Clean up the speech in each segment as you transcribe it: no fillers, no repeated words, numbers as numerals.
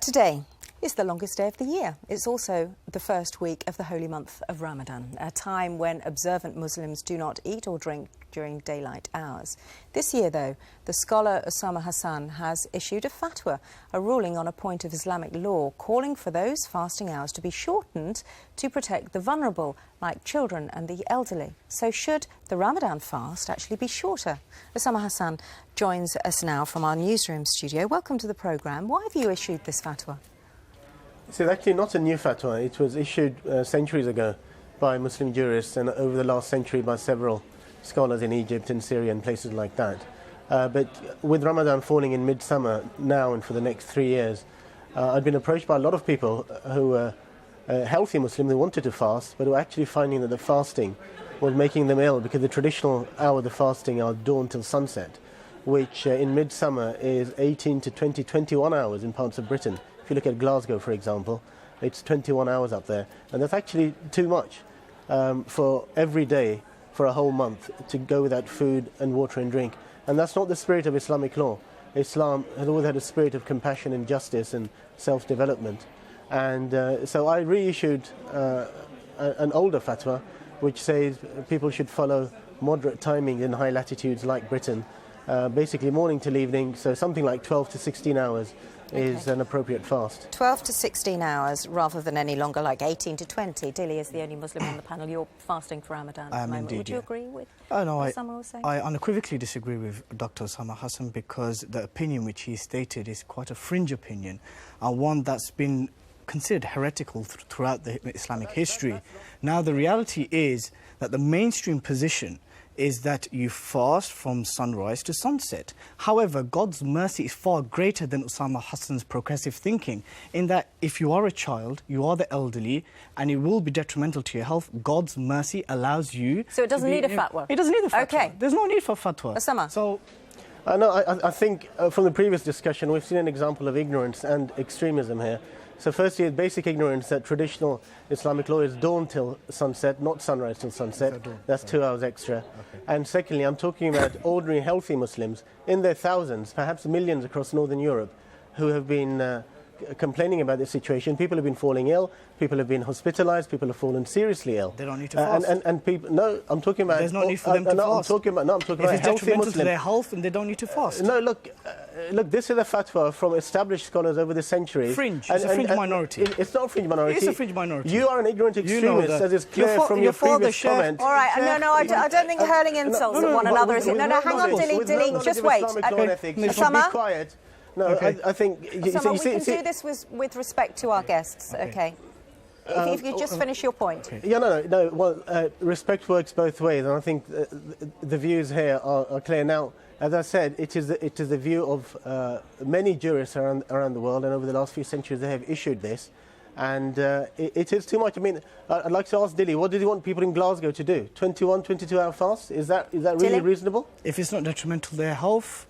Today is the longest day of the year. It's also the first week of the holy month of Ramadan, a time when observant Muslims do not eat or drink during daylight hours. This year, though, the scholar Usama Hasan has issued a fatwa, a ruling on a point of Islamic law, calling for those fasting hours to be shortened to protect the vulnerable, like children and the elderly. So should the Ramadan fast actually be shorter? Usama Hasan joins us now from our newsroom studio. Welcome to the programme. Why have you issued this fatwa? It's actually not a new fatwa. It was issued centuries ago by Muslim jurists and over the last century by several scholars in Egypt and Syria and places like that. But with Ramadan falling in midsummer now and for the next 3 years, I've been approached by a lot of people who were healthy Muslims who wanted to fast, but who were actually finding that the fasting was making them ill because the traditional hour of the fasting are dawn till sunset, which in midsummer is 18 to 21 hours in parts of Britain. If you look at Glasgow, for example, it's 21 hours up there, and that's actually too much for every day for a whole month to go without food and water and drink. And that's not the spirit of Islamic law. Islam has always had a spirit of compassion and justice and self-development. And so I reissued an older fatwa which says people should follow moderate timing in high latitudes like Britain, basically morning till evening, so something like 12 to 16 hours is an appropriate fast. 12 to 16 hours rather than any longer, like 18 to 20. Dilly is the only Muslim on the panel. You're fasting for Ramadan at the moment. Indeed, Would you agree with what Usama was saying? I unequivocally disagree with Dr. Usama Hasan because the opinion which he stated is quite a fringe opinion and one that's been considered heretical throughout the Islamic history. Now, the reality is that the mainstream position is that you fast from sunrise to sunset. However, God's mercy is far greater than Usama Hasan's progressive thinking, in that if you are a child, you are the elderly, and it will be detrimental to your health, God's mercy allows you... So it doesn't need a fatwa? It doesn't need a fatwa. Okay. There's no need for fatwa. Usama? So... I think from the previous discussion, we've seen an example of ignorance and extremism here. So firstly, basic ignorance that traditional Islamic law is dawn till sunset, not sunrise till sunset. That's 2 hours extra. Okay. And secondly, I'm talking about ordinary healthy Muslims in their thousands, perhaps millions across Northern Europe, who have been complaining about this situation. People have been falling ill, people have been hospitalized, people have fallen seriously ill. They don't need to fast. And people, no, I'm talking about... There's no need for them to fast. I'm talking about if healthy it's detrimental Muslims. to their health, and they don't need to fast. No, look, this is a fatwa from established scholars over the centuries. Fringe. It's a fringe minority. It's not a fringe minority. It's a fringe minority. You are an ignorant extremist, as is clear from your previous comment. All right, no, I don't think hurling insults at one another is it? No, hang on, Dilly, just wait. Usama? Be quiet. No, okay. I think... Usama, we can do this with respect to our guests, okay? If you just finish your point. Okay. Yeah, no. Well, respect works both ways, and I think the views here are clear. Now, as I said, it is the view of many jurists around the world, and over the last few centuries they have issued this, and it is too much. I mean, I'd like to ask Dilly, what did you want people in Glasgow to do? 21, 22-hour fast? Is that really reasonable? If it's not detrimental to their health,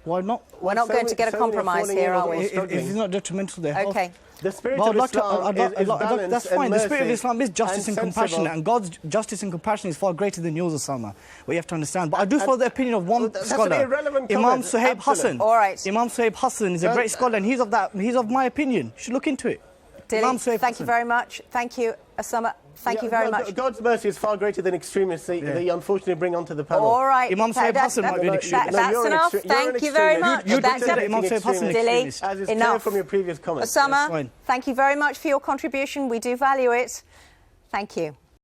why not? We're not going to get a compromise here, are we? If it's not detrimental to their health. Okay. The spirit of Islam is balance. That's fine. The spirit of Islam is justice and compassion, and God's justice and compassion is far greater than yours, Usama. What you have to understand. But I do follow the opinion of one scholar, Imam Suhaib Hasan. All right. Imam Suhaib Hasan is a great scholar, and he's of my opinion. You should look into it. Dilly, thank you very much. Thank you, Usama. Thank you very much. God's mercy is far greater than extremists that you unfortunately bring onto the panel. All right. Imam Suhaib Hasan might be an extremist. That's enough. Thank you very much. You consider Imam Suhaib Hasan an extremist. As is clear from your previous comments. Usama, thank you very much for your contribution. We do value it. Thank you.